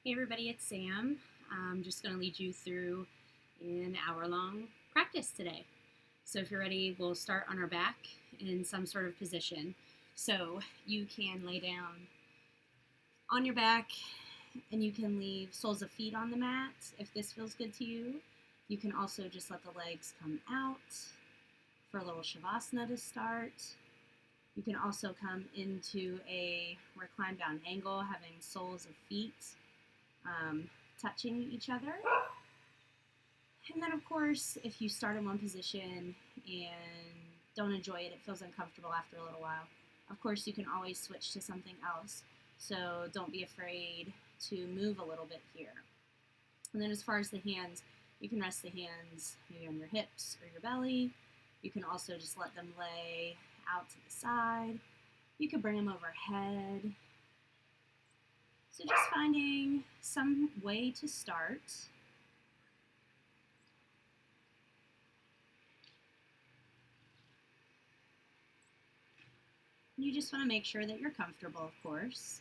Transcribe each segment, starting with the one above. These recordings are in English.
Hey everybody, it's Sam. I'm just going to lead you through an hour-long practice today. So if you're ready, we'll start on our back in some sort of position. So you can lay down on your back and you can leave soles of feet on the mat if this feels good to you. You can also just let the legs come out for a little shavasana to start. You can also come into a recline down angle, having soles of feet touching each other. And then, of course, if you start in one position and don't enjoy it, it feels uncomfortable after a little while, of course, you can always switch to something else. So don't be afraid to move a little bit here. And then as far as the hands, you can rest the hands maybe on your hips or your belly. You can also just let them lay out to the side. You could bring them overhead. So just finding some way to start. You just want to make sure that you're comfortable, of course.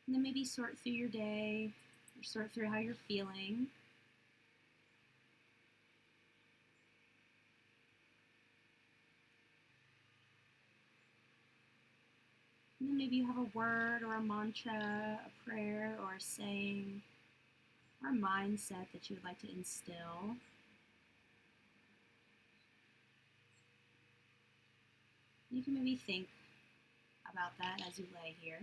And then maybe sort through your day, or sort through how you're feeling. And then maybe you have a word or a mantra, a prayer or a saying, or a mindset that you would like to instill. You can maybe think about that as you lay here.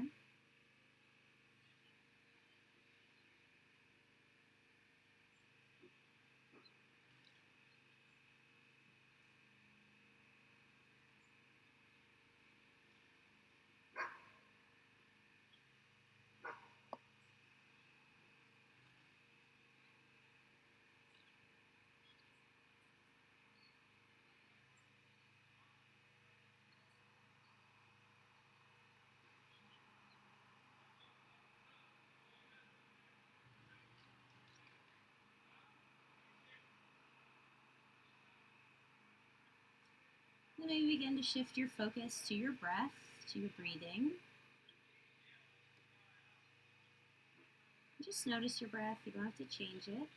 Then maybe begin to shift your focus to your breath, to your breathing. Just notice your breath. You don't have to change it.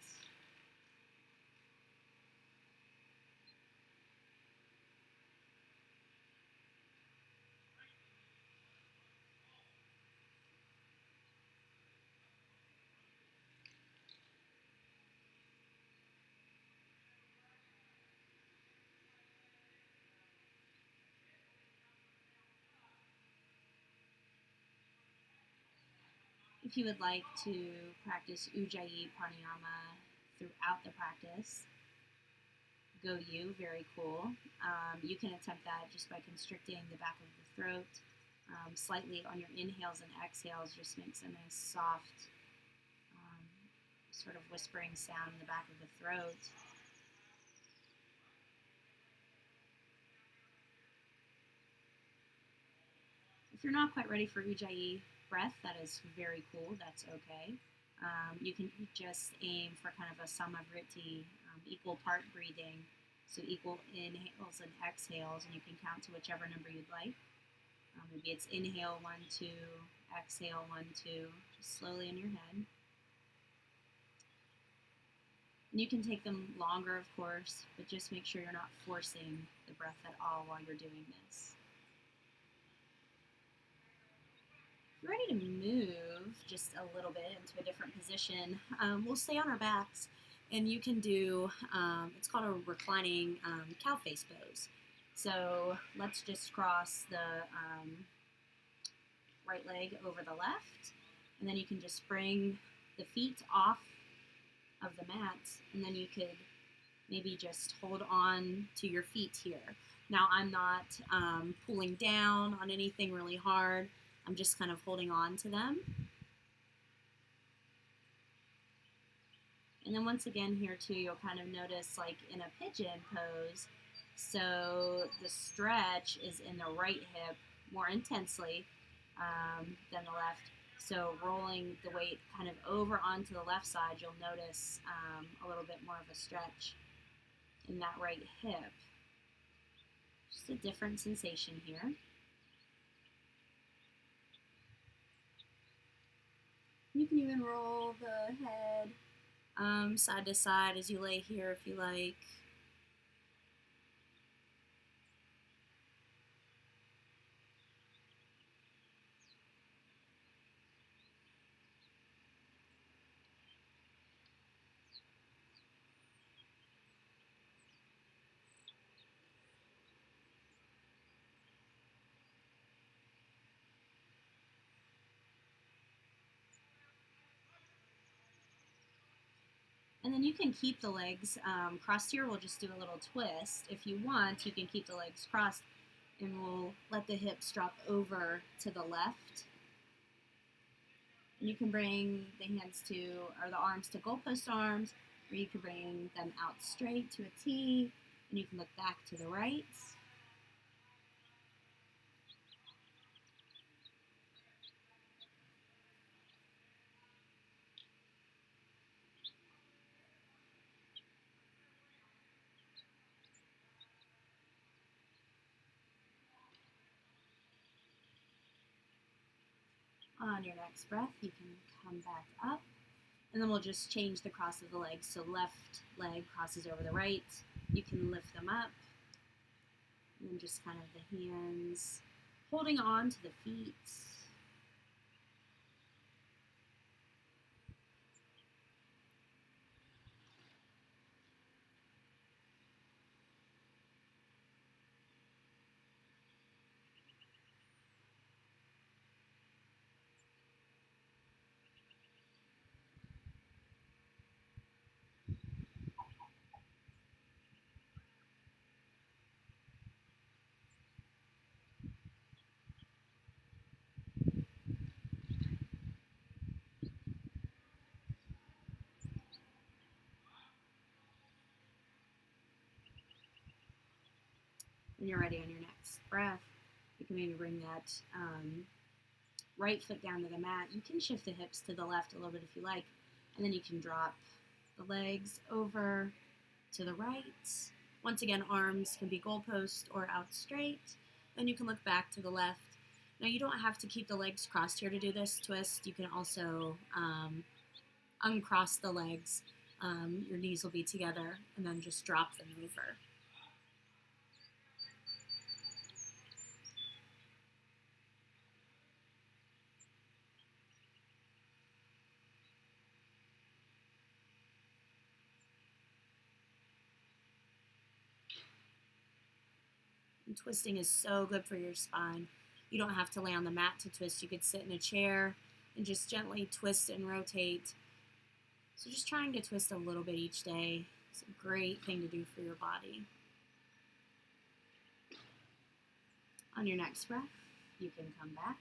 If you would like to practice Ujjayi Pranayama throughout the practice, go you, very cool. You can attempt that just by constricting the back of the throat slightly on your inhales and exhales. Just makes a nice soft sort of whispering sound in the back of the throat. If you're not quite ready for Ujjayi breath, that is very cool. That's okay. You can just aim for kind of a samavriti, equal part breathing. So equal inhales and exhales, and you can count to whichever number you'd like. Maybe it's inhale 1, 2, exhale 1, 2, just slowly in your head. And you can take them longer, of course, but just make sure you're not forcing the breath at all while you're doing this. If you're ready to move just a little bit into a different position, we'll stay on our backs, and you can do, it's called a reclining cow face pose. So let's just cross the right leg over the left, and then you can just bring the feet off of the mat, and then you could maybe just hold on to your feet here. Now I'm not pulling down on anything really hard. I'm just kind of holding on to them. And then once again here too, you'll kind of notice like in a pigeon pose, so the stretch is in the right hip more intensely than the left. So rolling the weight kind of over onto the left side, you'll notice a little bit more of a stretch in that right hip. Just a different sensation here. You can even roll the head side to side as you lay here if you like. And then you can keep the legs crossed here. We'll just do a little twist. If you want, you can keep the legs crossed and we'll let the hips drop over to the left. And you can bring the hands to, or the arms to goalpost arms, or you can bring them out straight to a T, and you can look back to the right. On your next breath, you can come back up, and then we'll just change the cross of the legs. So left leg crosses over the right. You can lift them up, and then just kind of the hands holding on to the feet. When you're ready on your next breath, you can maybe bring that right foot down to the mat. You can shift the hips to the left a little bit if you like, and then you can drop the legs over to the right. Once again, arms can be goalpost or out straight. Then you can look back to the left. Now you don't have to keep the legs crossed here to do this twist. You can also uncross the legs. Your knees will be together, and then just drop them over. And twisting is so good for your spine. You don't have to lay on the mat to twist. You could sit in a chair and just gently twist and rotate. So just trying to twist a little bit each day is a great thing to do for your body. On your next breath, you can come back.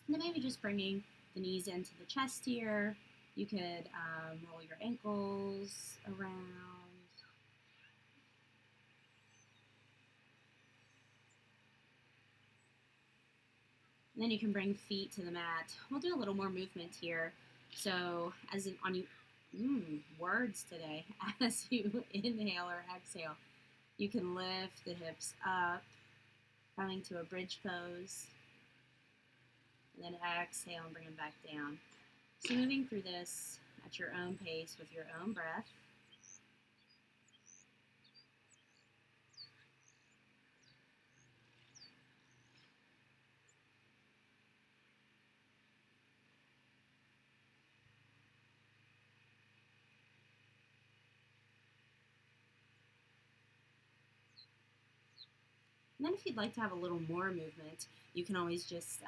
And then maybe just bringing the knees into the chest here. You could roll your ankles around. And then you can bring feet to the mat. We'll do a little more movement here. So as in, on you, words today, as you inhale or exhale, you can lift the hips up, coming to a bridge pose, and then exhale and bring them back down. So moving through this at your own pace with your own breath. And then if you'd like to have a little more movement, you can always just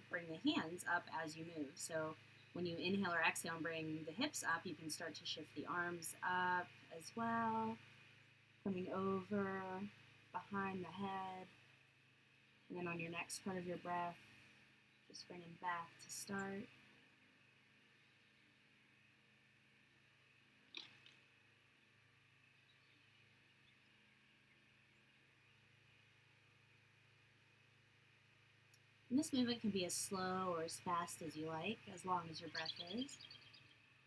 bring the hands up as you move. So when you inhale or exhale and bring the hips up, you can start to shift the arms up as well, coming over behind the head. And then on your next part of your breath, just bring them back to start. And this movement can be as slow or as fast as you like, as long as your breath is.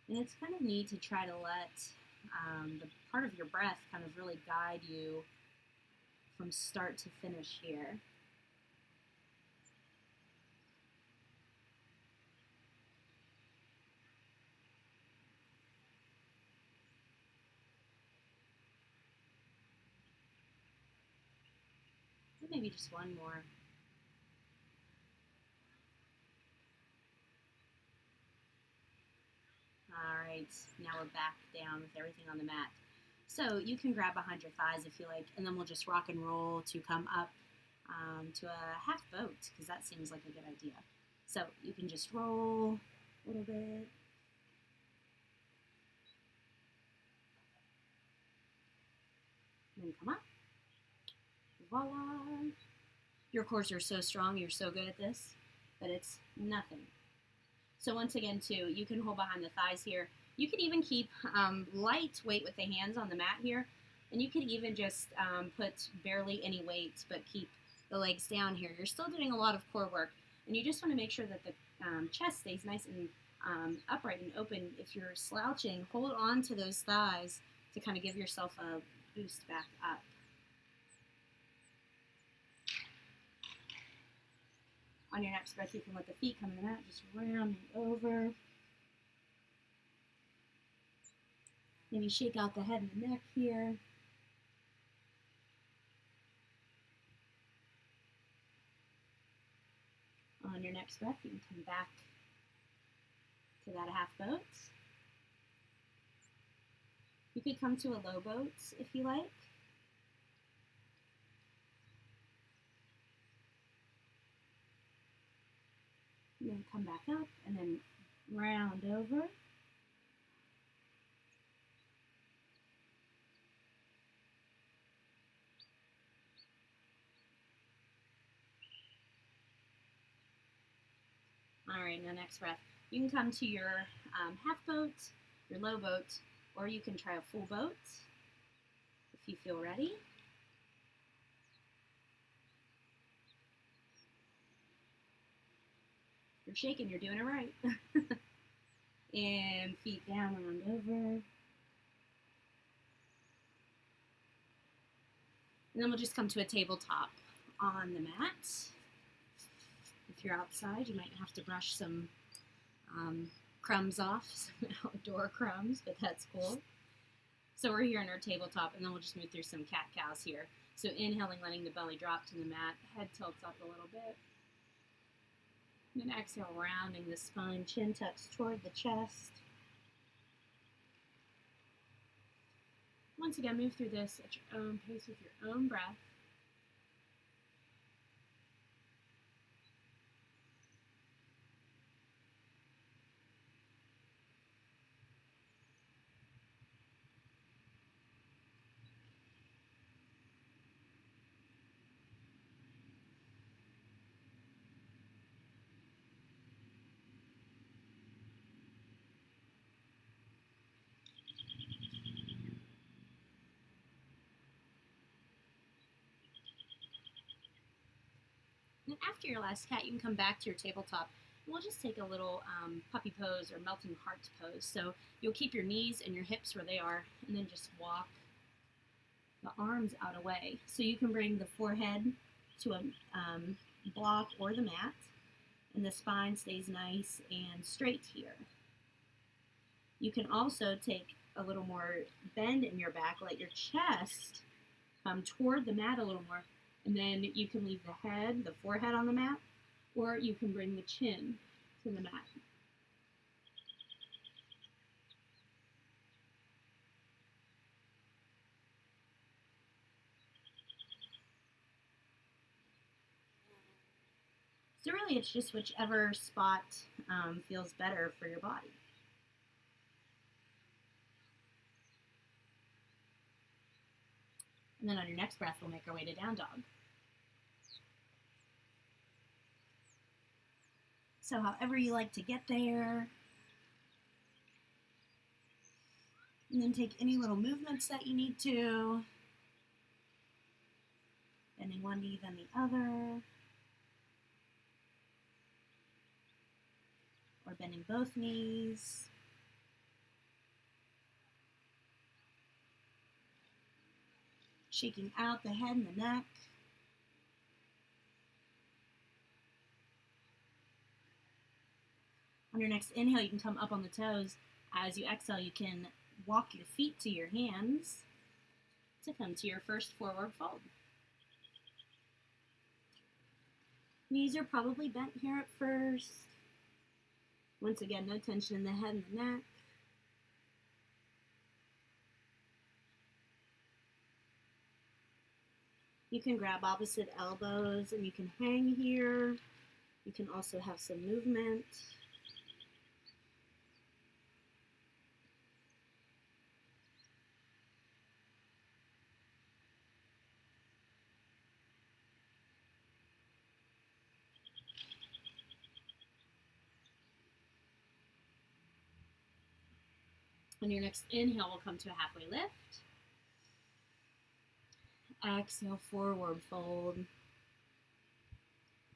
And it's kind of neat to try to let the part of your breath kind of really guide you from start to finish here. And maybe just one more. All right, now we're back down with everything on the mat. So you can grab behind your thighs if you like, and then we'll just rock and roll to come up to a half boat, because that seems like a good idea. So you can just roll a little bit. And then come up. Voila. Your cores are so strong, you're so good at this, but it's nothing. So once again, too, you can hold behind the thighs here. You could even keep light weight with the hands on the mat here, and you could even just put barely any weight, but keep the legs down here. You're still doing a lot of core work, and you just want to make sure that the chest stays nice and upright and open. If you're slouching, hold on to those thighs to kind of give yourself a boost back up. On your next breath, you can let the feet come in the mat, just rounding over. Maybe shake out the head and the neck here. On your next breath, you can come back to that half boat. You could come to a low boat if you like. And then come back up and then round over. All right, now next breath. You can come to your half boat, your low boat, or you can try a full boat if you feel ready. You're shaking, you're doing it right. And feet down, round over. And then we'll just come to a tabletop on the mat. If you're outside, you might have to brush some crumbs off, some outdoor crumbs, but that's cool. So we're here in our tabletop, and then we'll just move through some cat-cows here. So inhaling, letting the belly drop to the mat, head tilts up a little bit. And then exhale, rounding the spine, chin tucks toward the chest. Once again, move through this at your own pace with your own breath. And after your last cat, you can come back to your tabletop. And we'll just take a little puppy pose or melting heart pose. So you'll keep your knees and your hips where they are, and then just walk the arms out away. So you can bring the forehead to a block or the mat, and the spine stays nice and straight here. You can also take a little more bend in your back, let your chest come toward the mat a little more, and then you can leave the head, the forehead on the mat, or you can bring the chin to the mat. So really it's just whichever spot feels better for your body. And then on your next breath, we'll make our way to down dog. So however you like to get there. And then take any little movements that you need to. Bending one knee, then the other. or bending both knees. Shaking out the head and the neck. On your next inhale, you can come up on the toes. As you exhale, you can walk your feet to your hands to come to your first forward fold. Knees are probably bent here at first. Once again, no tension in the head and the neck. You can grab opposite elbows and you can hang here. You can also have some movement. On your next inhale, we'll come to a halfway lift. Exhale, forward fold.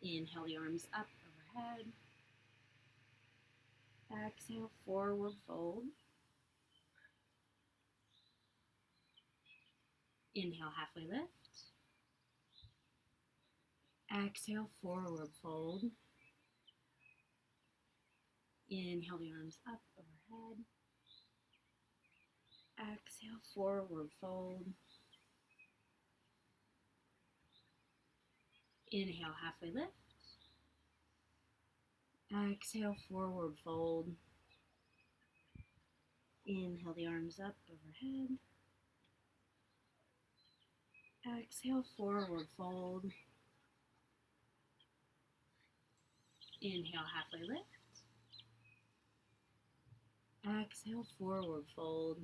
Inhale the arms up overhead. Exhale, forward fold. Inhale, halfway lift. Exhale, forward fold. Inhale the arms up overhead. Exhale, forward fold. Inhale, halfway lift. Exhale, forward fold. Inhale the arms up overhead. Exhale, forward fold. Inhale, halfway lift. Exhale, forward fold.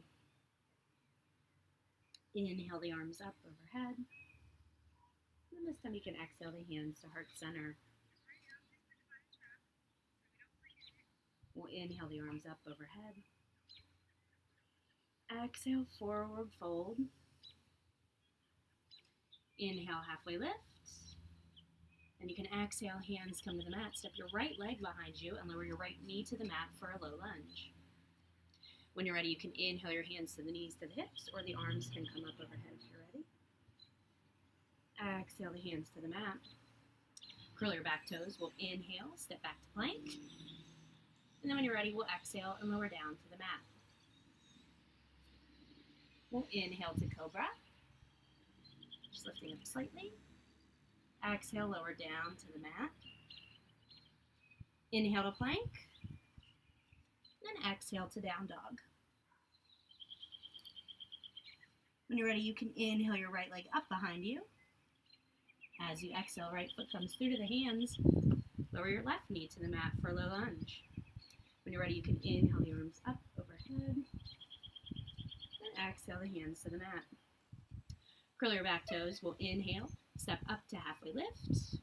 Inhale the arms up overhead. And this time you can exhale the hands to heart center. We'll inhale the arms up overhead. Exhale, forward fold. Inhale, halfway lift. And you can exhale, hands come to the mat. Step your right leg behind you and lower your right knee to the mat for a low lunge. When you're ready, you can inhale your hands to the knees to the hips, or the arms can come up overhead if you're ready. Exhale the hands to the mat. Curl your back toes. We'll inhale, step back to plank. And then when you're ready, we'll exhale and lower down to the mat. We'll inhale to cobra. Just lifting up slightly. Exhale, lower down to the mat. Inhale to plank. Then exhale to down dog. When you're ready, you can inhale your right leg up behind you. As you exhale, right foot comes through to the hands. Lower your left knee to the mat for a low lunge. When you're ready, you can inhale the arms up overhead. And exhale the hands to the mat. Curl your back toes. We'll inhale, step up to halfway lift.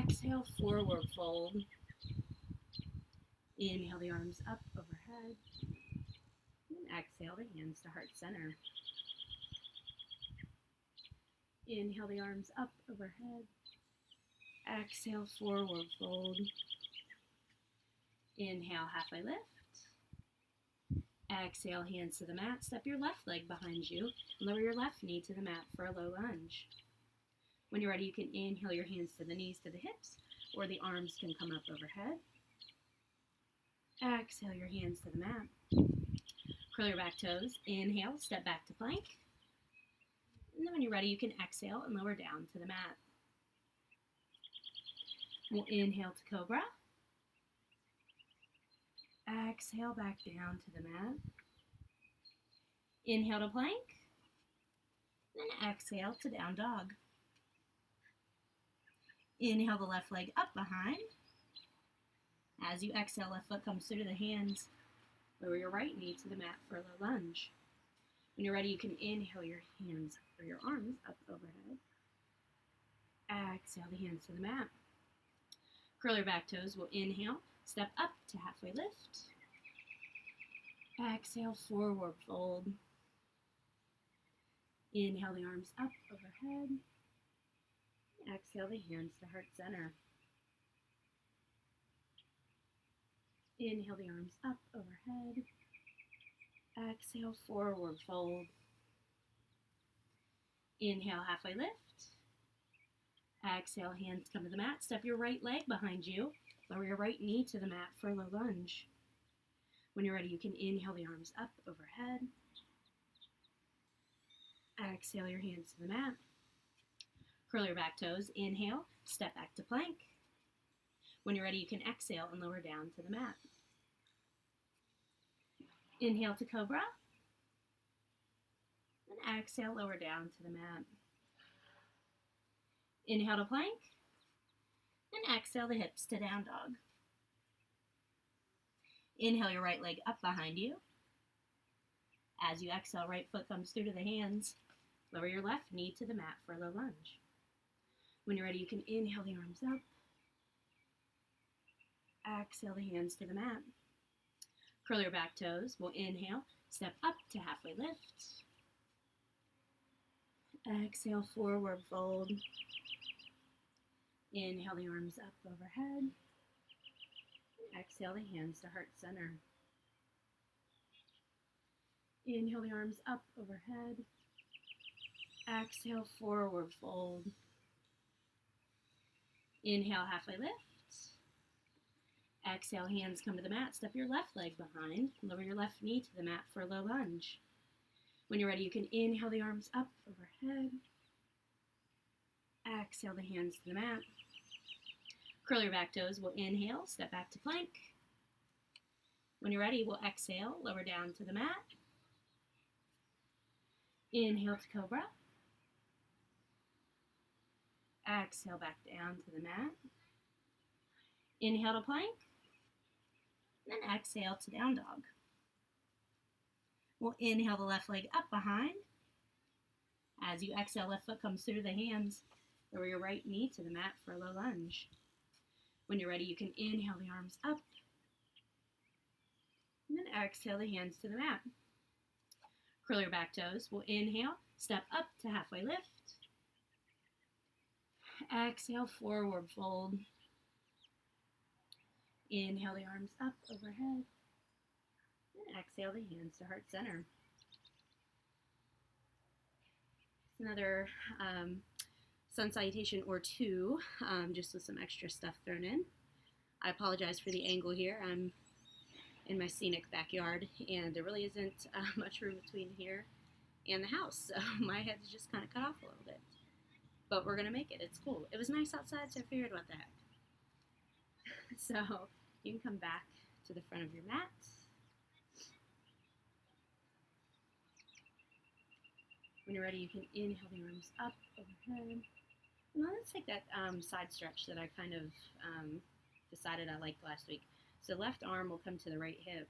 Exhale, forward fold. Inhale the arms up overhead. And exhale the hands to heart center. Inhale the arms up overhead. Exhale, forward fold. Inhale, halfway lift. Exhale, hands to the mat. Step your left leg behind you. Lower your left knee to the mat for a low lunge. When you're ready, you can inhale your hands to the knees to the hips, or the arms can come up overhead. Exhale your hands to the mat. Curl your back toes. Inhale, step back to plank. And then when you're ready, you can exhale and lower down to the mat. We'll inhale to cobra. Exhale back down to the mat. Inhale to plank. Then exhale to down dog. Inhale the left leg up behind. As you exhale, left foot comes through to the hands. Lower your right knee to the mat for a low lunge. When you're ready, you can inhale your hands or your arms up overhead. Exhale the hands to the mat. Curl your back toes. We'll inhale, step up to halfway lift. Exhale, forward fold. Inhale the arms up overhead. Exhale the hands to heart center. Inhale the arms up overhead. Exhale, forward fold. Inhale, halfway lift. Exhale, hands come to the mat. Step your right leg behind you. Lower your right knee to the mat for a low lunge. When you're ready, you can inhale the arms up overhead. Exhale your hands to the mat. Curl your back toes. Inhale, step back to plank. When you're ready, you can exhale and lower down to the mat. Inhale to cobra. And exhale, lower down to the mat. Inhale to plank. And exhale the hips to down dog. Inhale your right leg up behind you. As you exhale, right foot comes through to the hands. Lower your left knee to the mat for a low lunge. When you're ready, you can inhale the arms up. Exhale the hands to the mat. Curl your back toes. We'll inhale, step up to halfway lift. Exhale, forward fold. Inhale the arms up overhead. Exhale the hands to heart center. Inhale the arms up overhead. Exhale, forward fold. Inhale, halfway lift. Exhale, hands come to the mat. Step your left leg behind. Lower your left knee to the mat for a low lunge. When you're ready, you can inhale the arms up overhead. Exhale the hands to the mat. Curl your back toes. We'll inhale, step back to plank. When you're ready, we'll exhale, lower down to the mat. Inhale to cobra. Exhale back down to the mat. Inhale to plank. And then exhale to down dog. We'll inhale the left leg up behind. As you exhale, left foot comes through the hands. Lower your right knee to the mat for a low lunge. When you're ready, you can inhale the arms up. And then exhale the hands to the mat. Curl your back toes. We'll inhale, step up to halfway lift. Exhale, forward fold. Inhale the arms up overhead. And exhale the hands to heart center. Another sun salutation or two, just with some extra stuff thrown in. I apologize for the angle here. I'm in my scenic backyard, and there really isn't much room between here and the house, so my head's just kind of cut off a little bit. But we're going to make it. It's cool. It was nice outside, so I figured, what the heck. So you can come back to the front of your mat. When you're ready, you can inhale the arms up overhead. And then let's take that side stretch that I kind of decided I liked last week. So left arm will come to the right hip.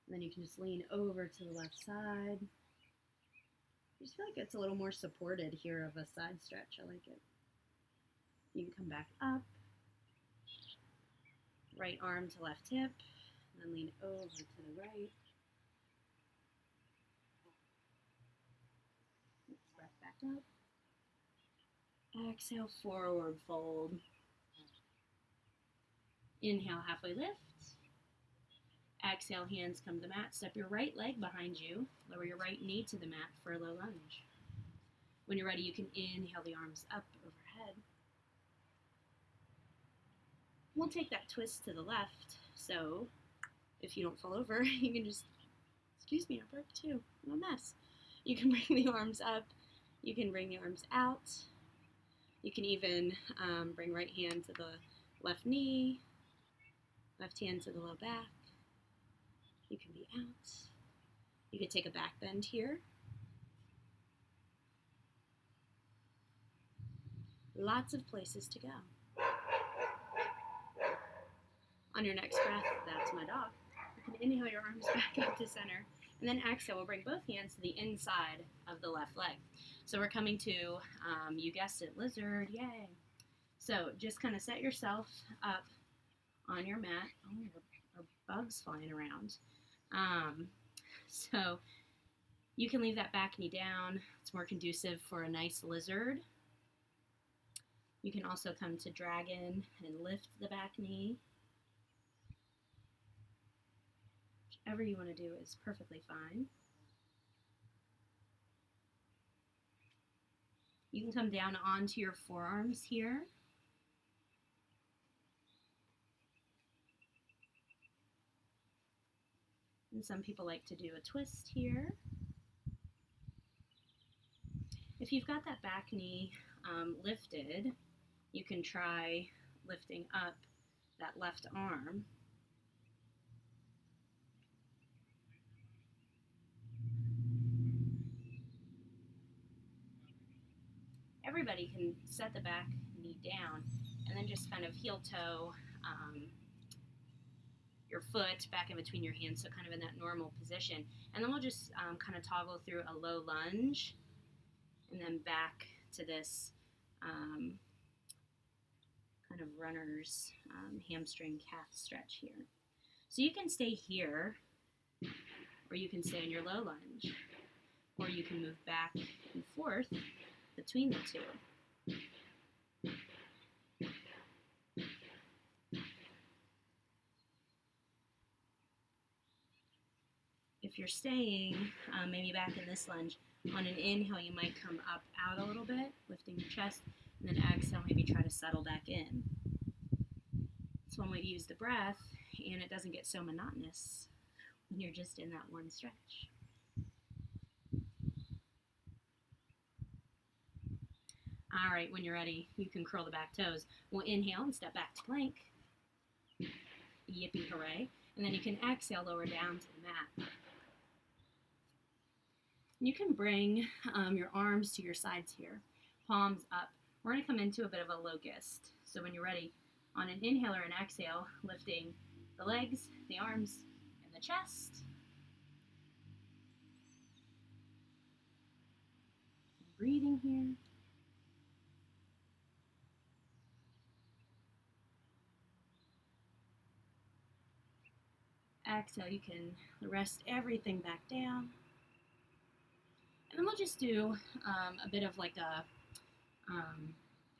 And then you can just lean over to the left side. I just feel like it's a little more supported here of a side stretch. I like it. You can come back up. Right arm to left hip. And then lean over to the right. Breath back up. Exhale, forward fold. Inhale, halfway lift. Exhale, hands come to the mat. Step your right leg behind you. Lower your right knee to the mat for a low lunge. When you're ready, you can inhale the arms up overhead. We'll take that twist to the left. So if you don't fall over, you can just, excuse me, I broke too. I'm a mess. You can bring the arms up. You can bring the arms out. You can even bring right hand to the left knee, left hand to the low back. You can be out. You could take a back bend here. Lots of places to go. On your next breath, that's my dog. You can inhale your arms back up to center. And then exhale, we'll bring both hands to the inside of the left leg. So we're coming to, you guessed it, lizard, yay. So just kind of set yourself up on your mat. Oh, there are bugs flying around. So you can leave that back knee down. It's more conducive for a nice lizard. You can also come to dragon and lift the back knee. whatever you want to do is perfectly fine. You can come down onto your forearms here. And some people like to do a twist here. If you've got that back knee lifted, you can try lifting up that left arm. Everybody can set the back knee down and then just kind of heel toe your foot back in between your hands, so kind of in that normal position. And then we'll just kind of toggle through a low lunge and then back to this kind of runner's hamstring calf stretch here. So you can stay here, or you can stay in your low lunge, or you can move back and forth between the two. If you're staying maybe back in this lunge, on an inhale you might come up out a little bit, lifting your chest, and then exhale, maybe try to settle back in. It's one way to use the breath, and it doesn't get so monotonous when you're just in that one stretch. All right, when you're ready, you can curl the back toes. We'll inhale and step back to plank. Yippee hooray. And then you can exhale, lower down to the mat. You can bring your arms to your sides here, palms up. We're going to come into a bit of a locust. So when you're ready, on an inhale or an exhale, lifting the legs, the arms, and the chest. Breathing here. Exhale, you can rest everything back down. And then we'll just do a bit of like a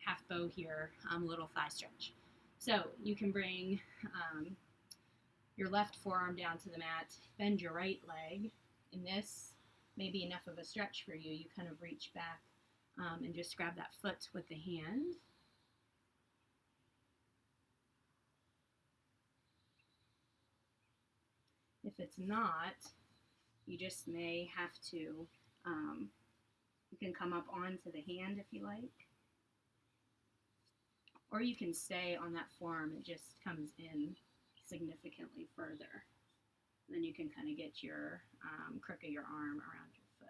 half bow here, little thigh stretch. So you can bring your left forearm down to the mat, bend your right leg, and this may be enough of a stretch for you. You kind of reach back and just grab that foot with the hand. If it's not, you just may have to, you can come up onto the hand if you like. Or you can stay on that forearm, it just comes in significantly further. And then you can kind of get your crook of your arm around your foot.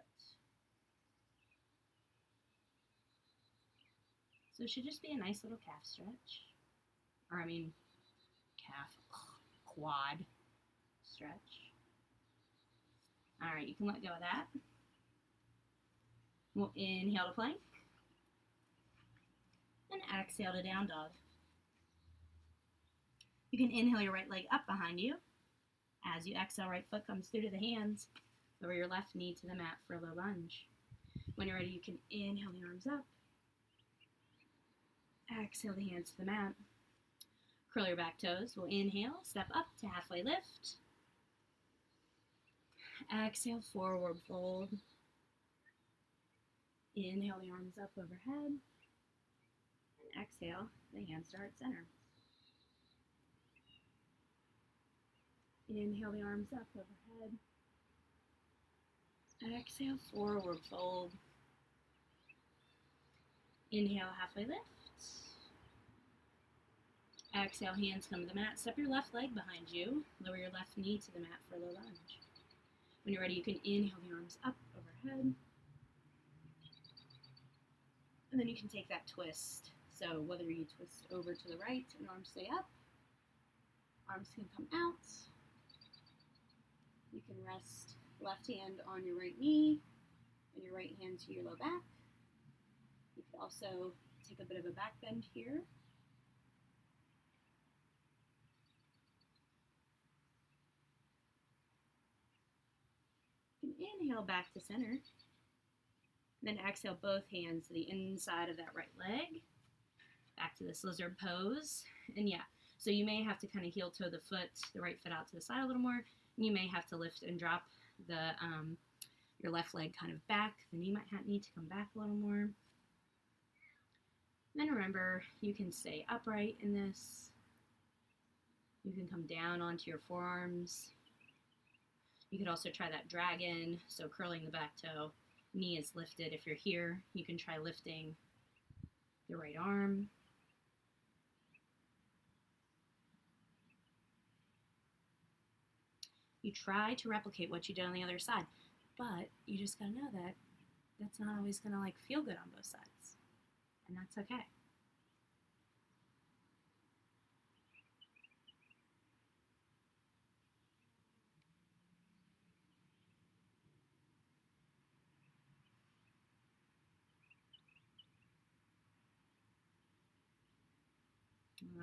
So it should just be a nice little calf stretch. Or quad stretch. All right, you can let go of that. We'll inhale to plank. And exhale to down dog. You can inhale your right leg up behind you. As you exhale, right foot comes through to the hands. Lower your left knee to the mat for a low lunge. When you're ready, you can inhale the arms up. Exhale the hands to the mat. Curl your back toes. We'll inhale, step up to halfway lift. Exhale, forward fold. Inhale the arms up overhead. And exhale, the hands start at center. Inhale the arms up overhead. Exhale, forward fold. Inhale, halfway lift. Exhale, hands come to the mat. Step your left leg behind you. Lower your left knee to the mat for a low lunge. When you're ready, you can inhale the arms up overhead. And then you can take that twist. So whether you twist over to the right and arms stay up, arms can come out. You can rest left hand on your right knee and your right hand to your low back. You can also take a bit of a back bend here. You can inhale back to center. Then exhale both hands to the inside of that right leg. Back to this lizard pose. And yeah, so you may have to kind of heel toe the right foot out to the side a little more. You may have to lift and drop the your left leg kind of back. The knee might need to come back a little more. And then remember, you can stay upright in this. You can come down onto your forearms. You could also try that dragon, so curling the back toe. Knee is lifted. If you're here, you can try lifting the right arm. You try to replicate what you did on the other side, but you just gotta know that that's not always gonna like feel good on both sides, and that's okay.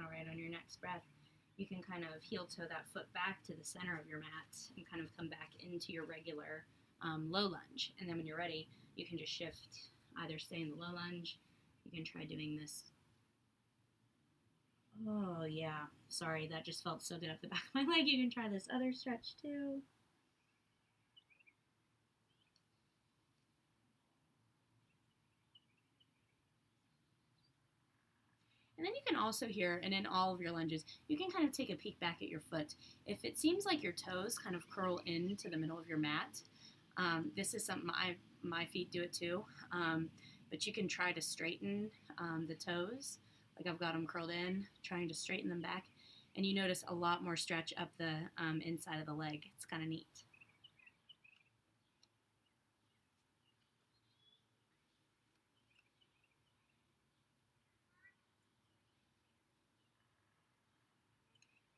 All right, on your next breath, you can kind of heel toe that foot back to the center of your mat and kind of come back into your regular low lunge. And then when you're ready, you can just shift, either stay in the low lunge. You can try doing this. Oh yeah, sorry, that just felt so good up the back of my leg. You can try this other stretch too. And then you can also here, and in all of your lunges, you can kind of take a peek back at your foot. If it seems like your toes kind of curl into the middle of your mat, this is something my feet do it too, but you can try to straighten the toes. Like I've got them curled in, trying to straighten them back, and you notice a lot more stretch up the inside of the leg. It's kind of neat.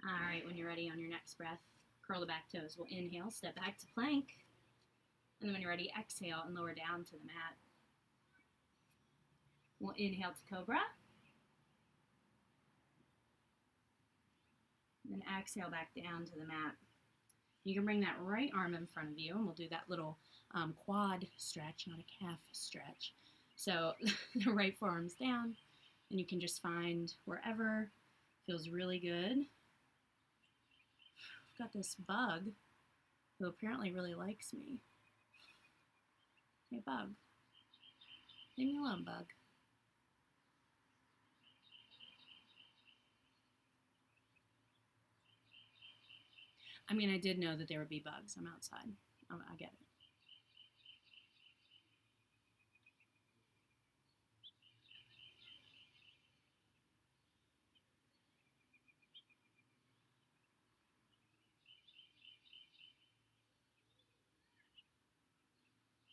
All right, when you're ready on your next breath, curl the back toes. We'll inhale, step back to plank. And then when you're ready, exhale and lower down to the mat. We'll inhale to cobra. And then exhale back down to the mat. You can bring that right arm in front of you, and we'll do that little quad stretch, not a calf stretch. So the right forearm's down, and you can just find wherever feels really good. I've got this bug who apparently really likes me. Hey, bug. Leave me alone, bug. I mean, I did know that there would be bugs. I'm outside. I get it.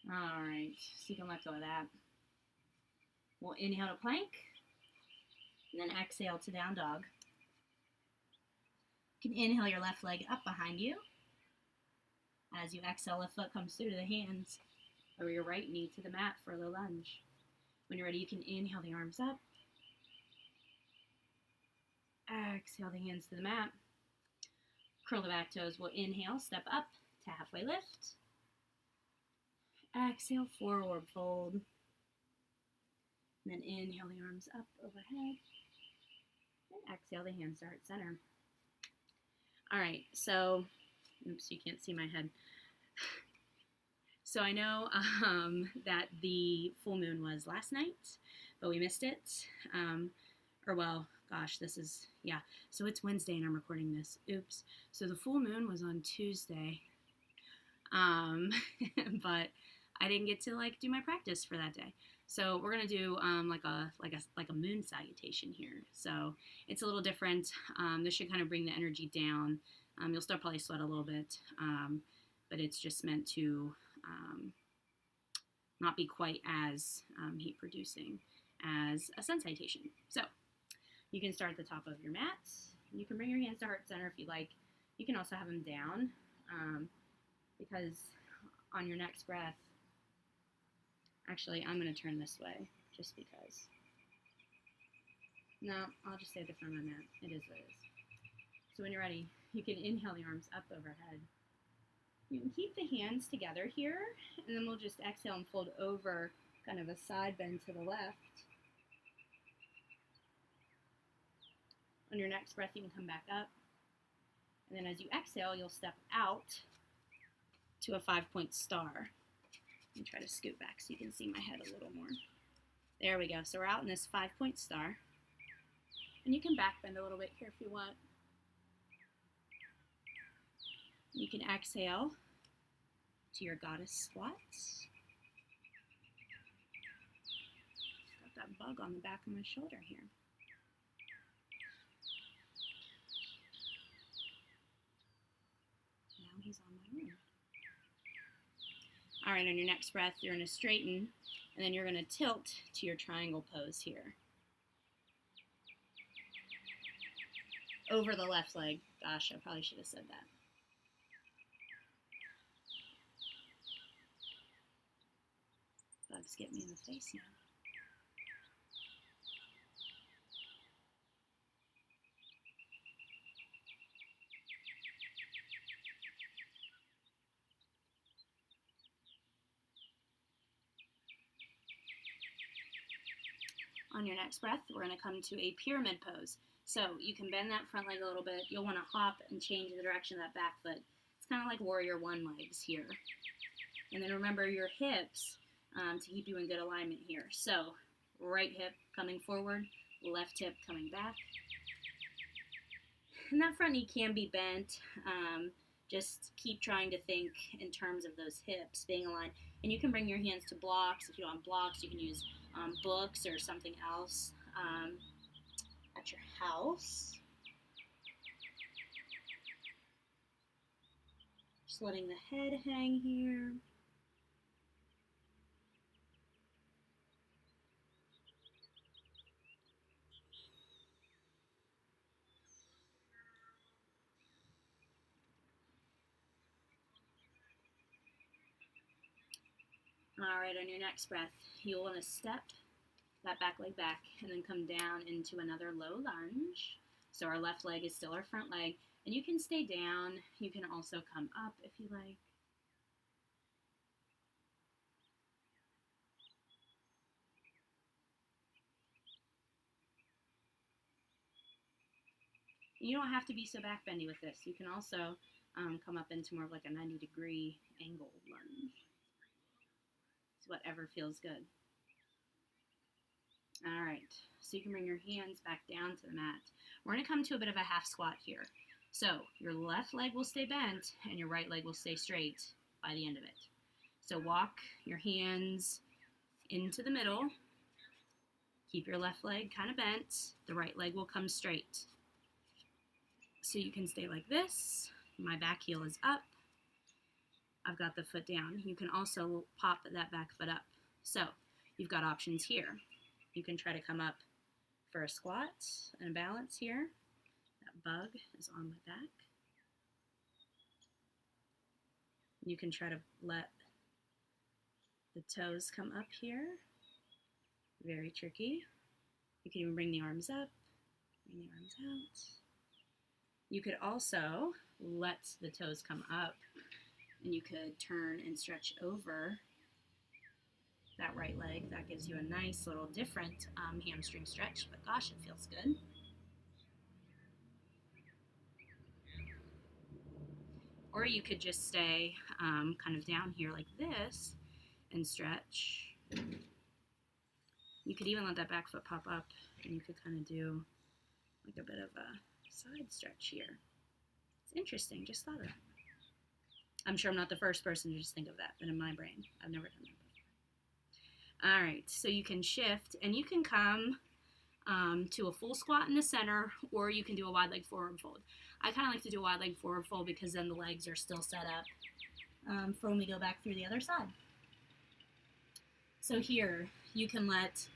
All right, so you can let go of that. We'll inhale to plank, and then exhale to down dog. You can inhale your left leg up behind you. As you exhale, left foot comes through to the hands, or your right knee to the mat for a low lunge. When you're ready, you can inhale the arms up. Exhale the hands to the mat. Curl the back toes. We'll inhale, step up to halfway lift. Exhale, forward fold. And then inhale the arms up overhead. And exhale the hands to heart center. All right, so, oops, you can't see my head. So I know that the full moon was last night, but we missed it. Or well, gosh, this is, yeah. So it's Wednesday and I'm recording this. Oops. So the full moon was on Tuesday. But I didn't get to like do my practice for that day. So we're gonna do like a moon salutation here. So it's a little different. This should kind of bring the energy down. You'll still probably sweat a little bit, but it's just meant to not be quite as heat producing as a sun salutation. So you can start at the top of your mat. You can bring your hands to heart center if you like. You can also have them down because on your next breath, actually, I'm going to turn this way just because. No, I'll just say the front of my mat. It is what it is. So when you're ready, you can inhale the arms up overhead. You can keep the hands together here, and then we'll just exhale and fold over, kind of a side bend to the left. On your next breath, you can come back up. And then as you exhale, you'll step out to a 5-point star. And try to scoot back so you can see my head a little more. There we go. So we're out in this 5-point star. And you can back bend a little bit here if you want. You can exhale to your goddess squats. Got that bug on the back of my shoulder here. Now he's on my arm. All right, on your next breath, you're going to straighten, and then you're going to tilt to your triangle pose here. Over the left leg. Gosh, I probably should have said that. Bugs get me in the face now. On your next breath, we're going to come to a pyramid pose. So you can bend that front leg a little bit. You'll want to hop and change the direction of that back foot. It's kind of like warrior one legs here. And then remember your hips to keep you in good alignment here. So right hip coming forward, left hip coming back. And that front knee can be bent. Just keep trying to think in terms of those hips being aligned. And you can bring your hands to blocks. If you don't have blocks, you can use books or something else at your house. Just letting the head hang here. All right, on your next breath, you'll want to step that back leg back and then come down into another low lunge. So our left leg is still our front leg, and you can stay down. You can also come up if you like. You don't have to be so back bendy with this. You can also come up into more of like a 90-degree angle lunge. It's whatever feels good. All right, so you can bring your hands back down to the mat. We're going to come to a bit of a half squat here. So your left leg will stay bent and your right leg will stay straight by the end of it. So walk your hands into the middle. Keep your left leg kind of bent. The right leg will come straight. So you can stay like this. My back heel is up. I've got the foot down. You can also pop that back foot up. So you've got options here. You can try to come up for a squat and a balance here. That bug is on my back. You can try to let the toes come up here. Very tricky. You can even bring the arms up, bring the arms out. You could also let the toes come up, and you could turn and stretch over that right leg. That gives you a nice little different hamstring stretch, but gosh, it feels good. Or you could just stay kind of down here like this and stretch. You could even let that back foot pop up, and you could kind of do like a bit of a side stretch here. It's interesting, just thought of that. I'm sure I'm not the first person to just think of that, but in my brain, I've never done that before. All right, so you can shift, and you can come to a full squat in the center, or you can do a wide leg forward fold. I kind of like to do a wide leg forward fold because then the legs are still set up for when we go back through the other side. So here, you can let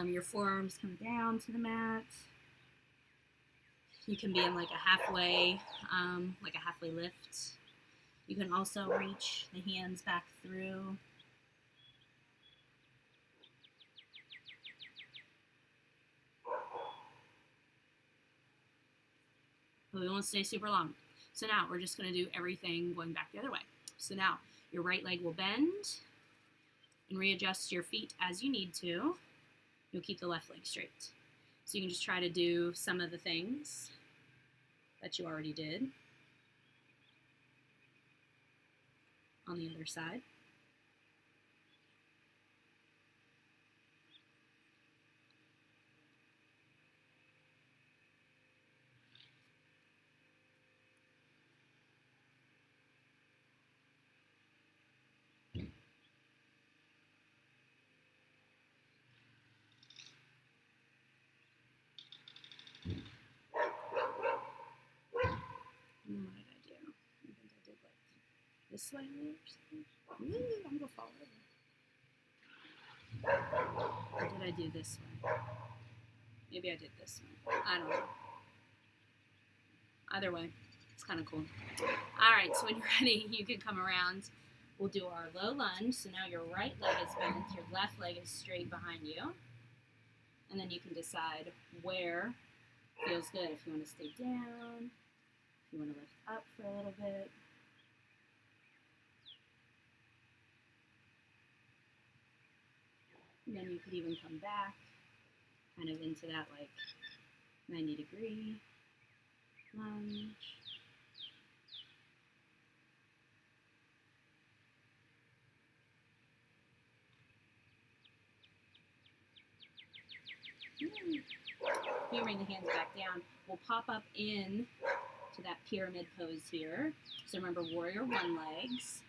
your forearms come down to the mat. You can be in like a halfway lift. You can also reach the hands back through. But we won't stay super long. So now we're just going to do everything going back the other way. So now your right leg will bend and readjust your feet as you need to. You'll keep the left leg straight. So you can just try to do some of the things that you already did. on the other side. What did I do? I think I did like this way or something. Ooh, I'm gonna fall over. Or did I do this way? Maybe I did this way. I don't know. Either way, it's kind of cool. Alright, so when you're ready, you can come around. We'll do our low lunge. So now your right leg is bent, your left leg is straight behind you. And then you can decide where feels good. If you want to stay down, if you want to lift up for a little bit. And then you could even come back kind of into that like 90-degree lunge. If you bring the hands back down, we'll pop up in to that pyramid pose here. So remember, warrior one legs.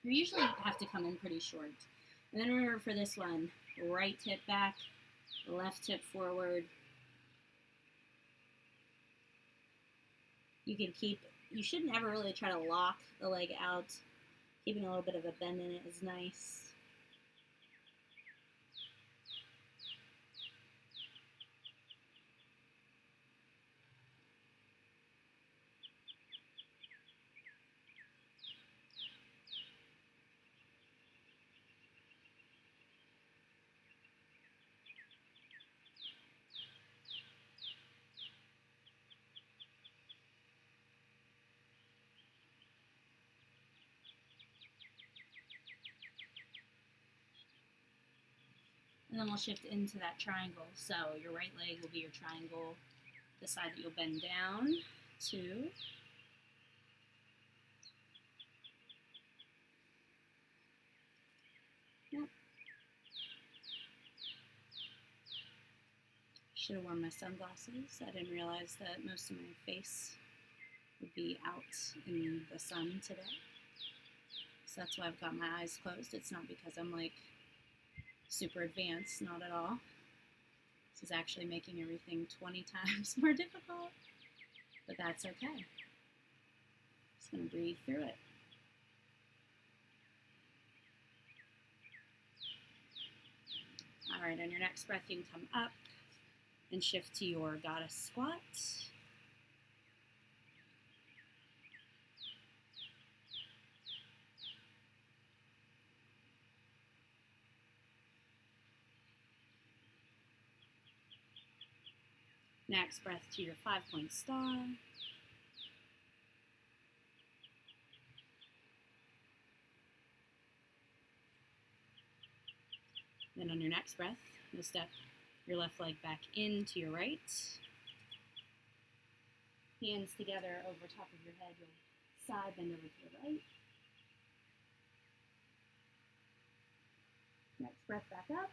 You usually have to come in pretty short. And then remember for this one, right hip back, left hip forward. You can keep, you shouldn't ever really try to lock the leg out. Keeping a little bit of a bend in it is nice. And then we'll shift into that triangle. So your right leg will be your triangle, the side that you'll bend down to. Yep. Should have worn my sunglasses. I didn't realize that most of my face would be out in the sun today. So that's why I've got my eyes closed. It's not because I'm like super advanced, not at all. This is actually making everything 20 times more difficult, but that's okay. Just gonna breathe through it. All right, on your next breath, you can come up and shift to your goddess squat. Next breath to your 5-point star. Then on your next breath, you'll step your left leg back into your right. Hands together over top of your head. You'll side bend over to the right. Next breath back up.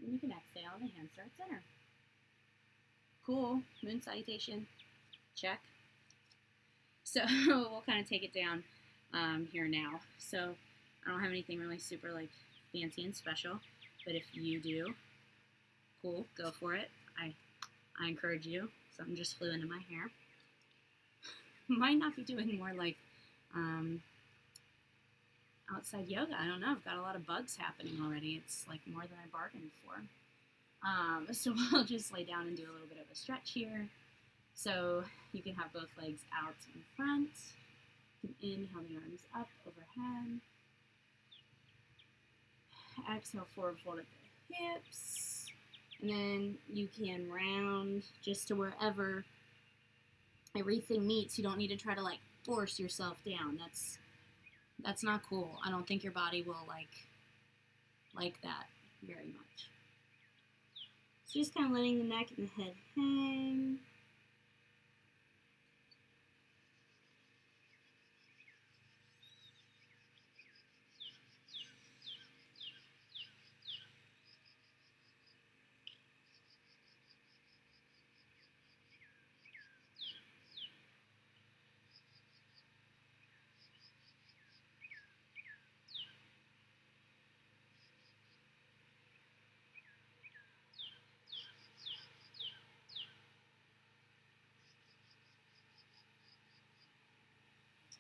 And you can exhale and hand start center. Cool. Moon salutation. Check. So we'll kind of take it down here now. So I don't have anything really super like fancy and special, but if you do, cool, go for it. I encourage you. Something just flew into my hair. Might not be doing more like outside yoga. I don't know. I've got a lot of bugs happening already. It's like more than I bargained for. So we'll just lay down and do a little bit of a stretch here. So you can have both legs out in front. You can inhale the arms up overhead. Exhale, forward fold at the hips. And then you can round just to wherever everything meets. You don't need to try to like force yourself down. That's not cool. I don't think your body will like that very much. So just kind of letting the neck and the head hang.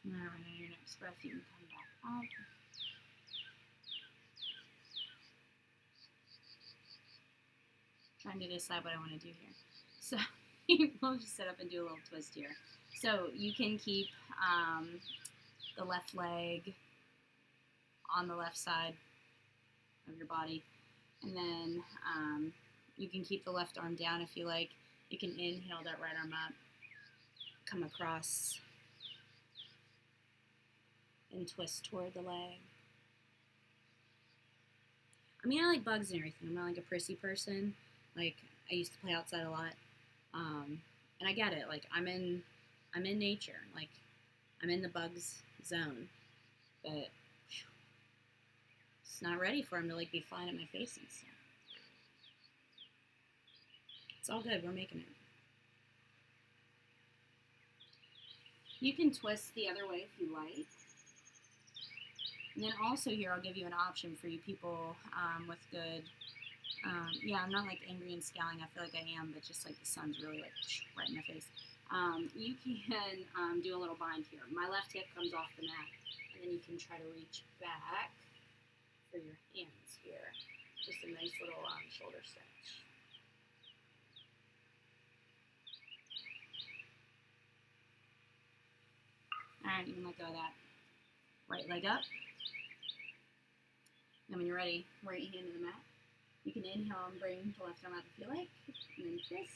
Alright, on your next breath, you can come back up. Trying to decide what I want to do here. So we'll just sit up and do a little twist here. So you can keep the left leg on the left side of your body, and then you can keep the left arm down if you like. You can inhale that right arm up, come across, and twist toward the leg. I mean, I like bugs and everything. I'm not like a prissy person. Like, I used to play outside a lot, and I get it. Like, I'm in nature. Like, I'm in the bugs zone, but whew, it's not ready for them to like be flying at my face and stuff. It's all good. We're making it. You can twist the other way if you like. And then also here, I'll give you an option for you people with good, yeah, I'm not like angry and scowling. I feel like I am, but just like the sun's really like right in my face. You can do a little bind here. My left hip comes off the mat, and then you can try to reach back for your hands here. Just a nice little shoulder stretch. Alright, you can let go of that. Right leg up. Then when you're ready, right hand to the mat. You can inhale and bring the left arm up if you like, and then twist.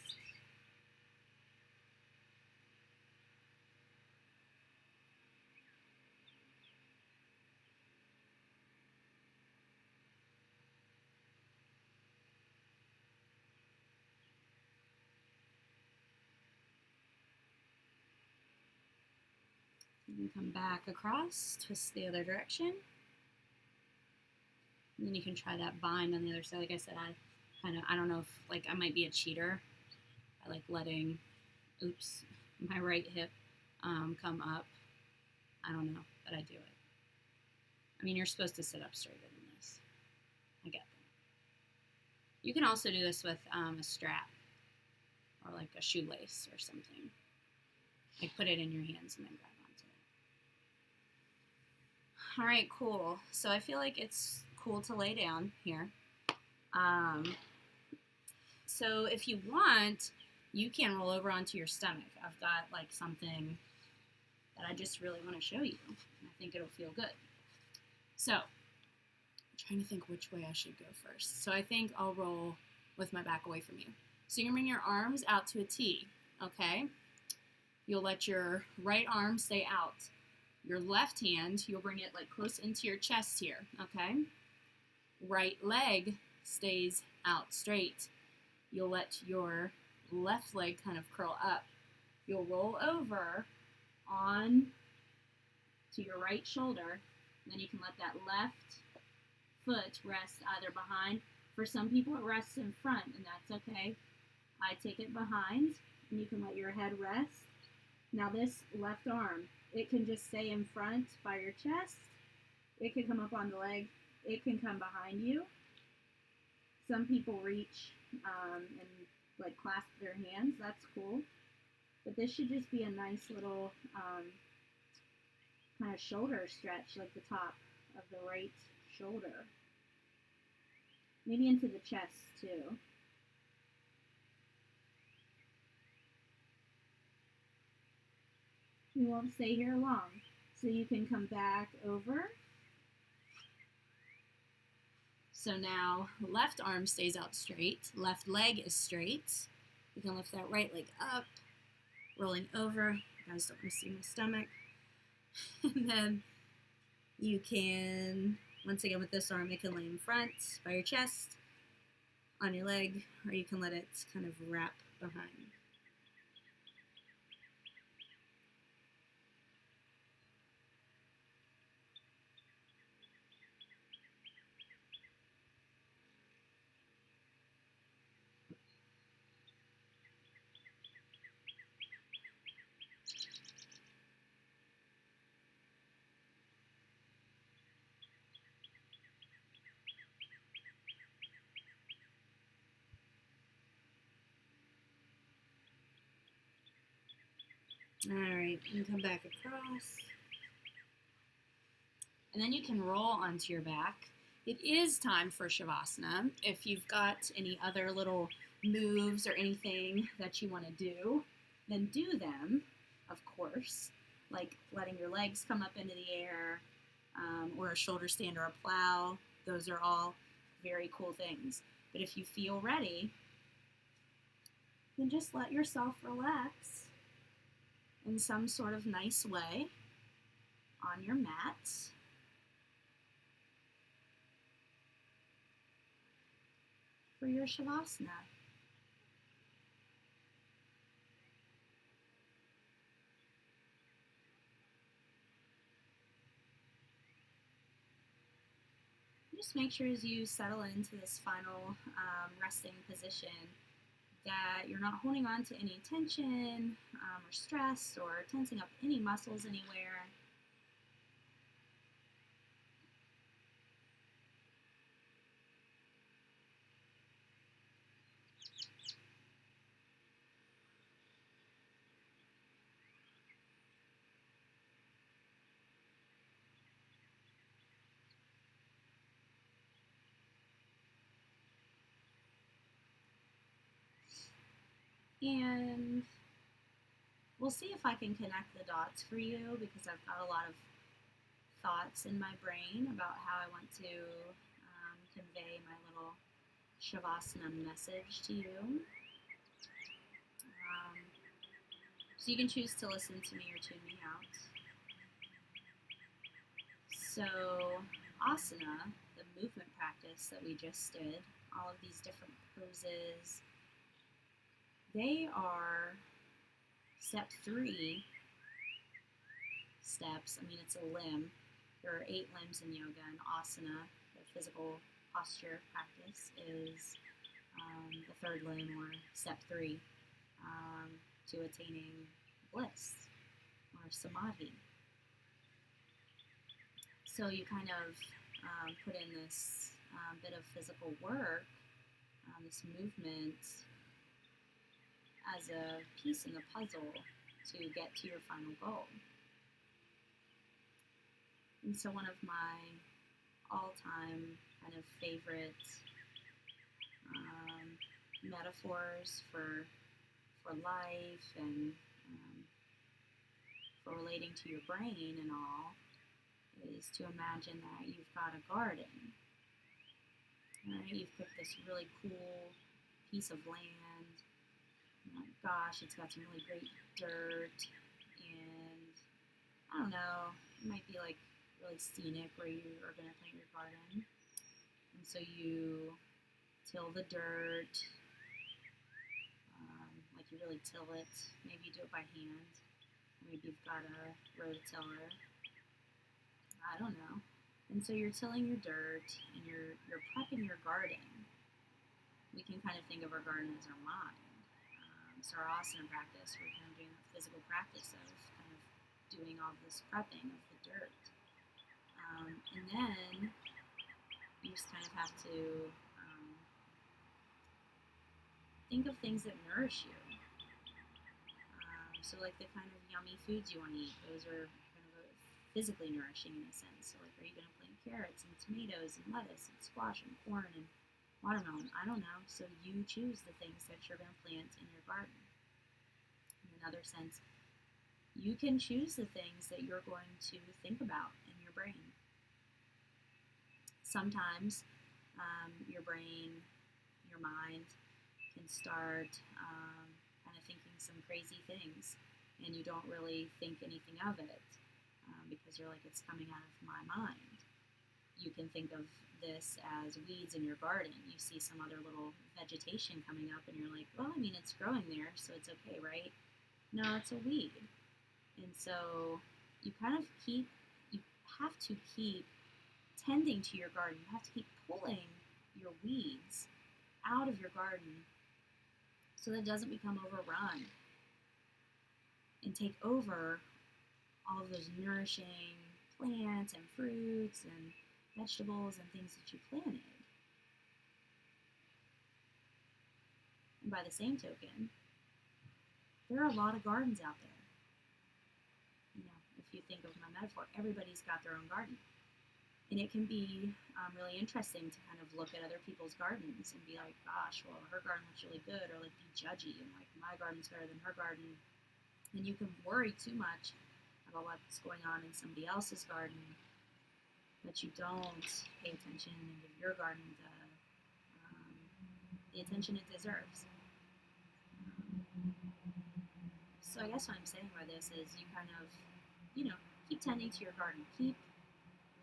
You can come back across, twist the other direction. And then you can try that bind on the other side. Like I said, I don't know if, like, I might be a cheater. I like letting, my right hip come up. I don't know, but I do it. I mean, you're supposed to sit up straighter than this. I get that. You can also do this with a strap or like a shoelace or something. Like, put it in your hands and then grab onto it. All right, cool. So I feel like it's cool to lay down here. So if you want, you can roll over onto your stomach. I've got like something that I just really want to show you. I think it'll feel good. So I'm trying to think which way I should go first. So I think I'll roll with my back away from you. So you're going to bring your arms out to a T, okay? You'll let your right arm stay out. Your left hand, you'll bring it like close into your chest here, okay? Right leg stays out straight. You'll let your left leg kind of curl up. You'll roll over on to your right shoulder. And then you can let that left foot rest either behind. For some people, it rests in front, and that's okay. I take it behind, and you can let your head rest. Now this left arm, it can just stay in front by your chest. It can come up on the leg. It can come behind you. Some people reach and like clasp their hands. That's cool. But this should just be a nice little kind of shoulder stretch, like the top of the right shoulder. Maybe into the chest too. You won't stay here long. So you can come back over. So now left arm stays out straight, left leg is straight. You can lift that right leg up, rolling over. You guys don't want to see my stomach. And then you can, once again with this arm, it can lay in front by your chest, on your leg, or you can let it kind of wrap behind. All right, and come back across. And then you can roll onto your back. It is time for Shavasana. If you've got any other little moves or anything that you want to do, then do them, of course, like letting your legs come up into the air, or a shoulder stand or a plow. Those are all very cool things. But if you feel ready, then just let yourself relax in some sort of nice way on your mat. For your Shavasana. Just make sure as you settle into this final resting position that you're not holding on to any tension or stress or tensing up any muscles anywhere. And we'll see if I can connect the dots for you, because I've got a lot of thoughts in my brain about how I want to convey my little Shavasana message to you. So you can choose to listen to me or tune me out. So asana, the movement practice that we just did, all of these different poses, they are step 3 steps. I mean, it's a limb. There are 8 limbs in yoga, and asana, the physical posture practice, is the 3rd limb, or step 3, to attaining bliss or samadhi. So you kind of put in this bit of physical work, this movement, as a piece in the puzzle to get to your final goal. And so one of my all-time kind of favorite metaphors for life and for relating to your brain and all is to imagine that you've got a garden. Right? You've picked this really cool piece of land. Oh my gosh, it's got some really great dirt, and I don't know, it might be like really scenic where you are going to plant your garden. And so you till the dirt, like you really till it. Maybe you do it by hand. Maybe you've got a rototiller. I don't know. And so you're tilling your dirt and you're prepping your garden. We can kind of think of our garden as our mind. So our asana practice, we're kind of doing the physical practice of kind of doing all this prepping of the dirt. And then you just kind of have to think of things that nourish you. So like the kind of yummy foods you want to eat, those are kind of physically nourishing in a sense. So like, are you going to plant carrots and tomatoes and lettuce and squash and corn and watermelon? I don't know. So you choose the things that you're going to plant in your garden. In another sense, you can choose the things that you're going to think about in your brain. Sometimes your brain, your mind can start kind of thinking some crazy things, and you don't really think anything of it because you're like, it's coming out of my mind. You can think of this as weeds in your garden. You see some other little vegetation coming up, and you're like, well, I mean, it's growing there, so it's okay, right? No, it's a weed. And so you kind of have to keep tending to your garden. You have to keep pulling your weeds out of your garden so that it doesn't become overrun and take over all of those nourishing plants and fruits and vegetables and things that you planted. And by the same token, there are a lot of gardens out there. You know, if you think of my metaphor, everybody's got their own garden. And it can be really interesting to kind of look at other people's gardens and be like, gosh, well, her garden looks really good, or like be judgy and like my garden's better than her garden. And you can worry too much about what's going on in somebody else's garden, but you don't pay attention and give your garden the attention it deserves. So I guess what I'm saying by this is you kind of, keep tending to your garden. Keep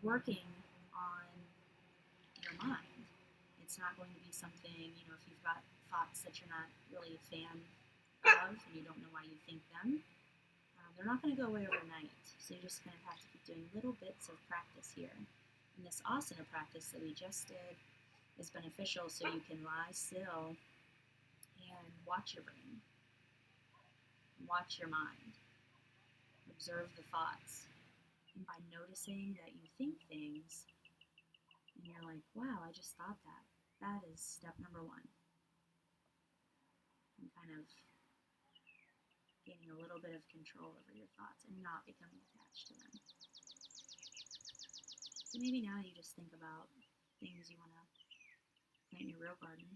working on your mind. It's not going to be something, if you've got thoughts that you're not really a fan of and you don't know why you think them, they're not going to go away overnight. So you just kind of have to keep doing little bits of practice here. And this asana practice that we just did is beneficial so you can lie still and watch your brain, watch your mind, observe the thoughts. And by noticing that you think things, and you're like, wow, I just thought that. That is step number one. And kind of gaining a little bit of control over your thoughts and not becoming attached to them. So maybe now you just think about things you want to plant in your real garden,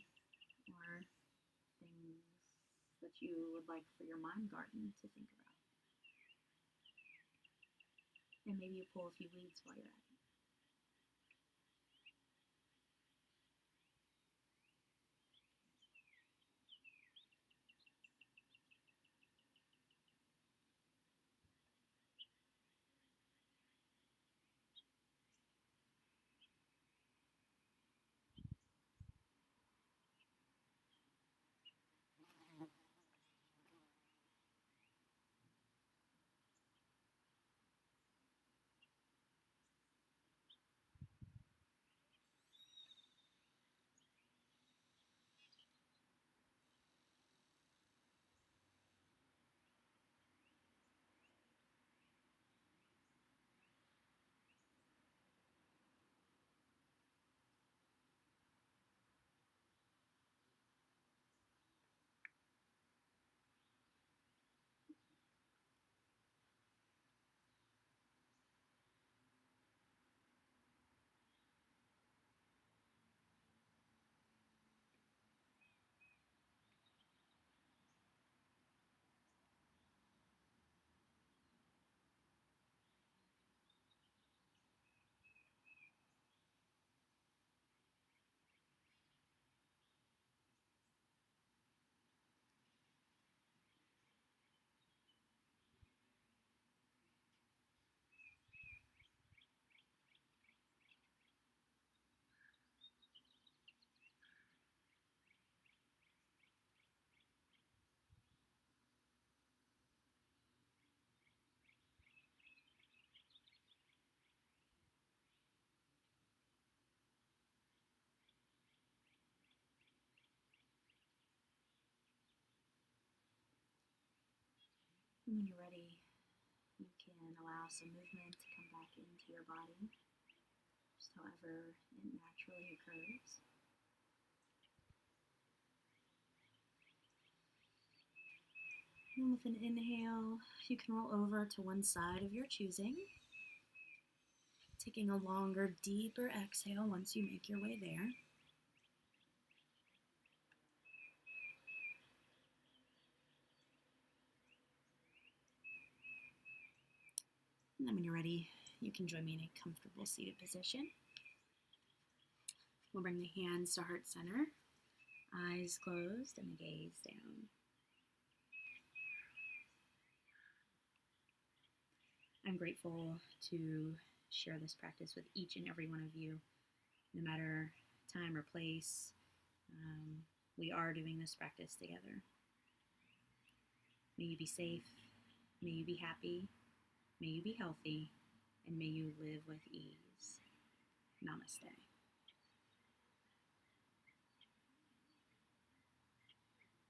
or things that you would like for your mind garden to think about. And maybe you pull a few weeds while you're at it. And when you're ready, you can allow some movement to come back into your body, just however it naturally occurs. And with an inhale, you can roll over to one side of your choosing, taking a longer, deeper exhale once you make your way there. And then when you're ready, you can join me in a comfortable seated position. We'll bring the hands to heart center, eyes closed, and the gaze down. I'm grateful to share this practice with each and every one of you, no matter time or place. We are doing this practice together. May you be safe, may you be happy, may you be healthy, and may you live with ease. Namaste.